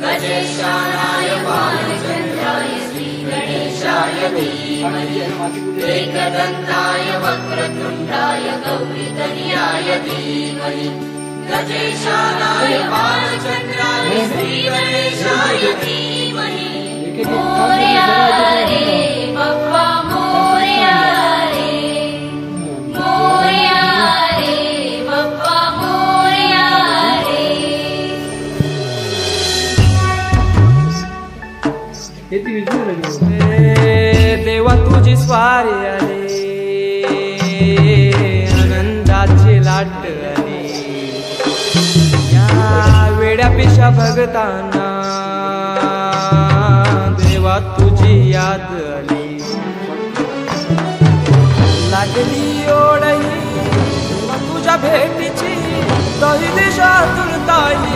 गजेशानाय बालचन्द्राय श्रीगणेशाय धीमहि एकदन्ताय वक्रतुण्डाय गौरीतनयाय धीमहि गजेशानाय बालचन्द्राय श्रीगणेशाय धीमहि मोरया रे बप्पा मोरया रे मोरया रे बप्पा मोरया रे। देवा तुझी स्वारी आले आनंदाची लाट आली या वेड्या पिशा भगतांना देवा तुझी याद आली लागली ओढही तुझ्या भेटीची दही दिशातून ताई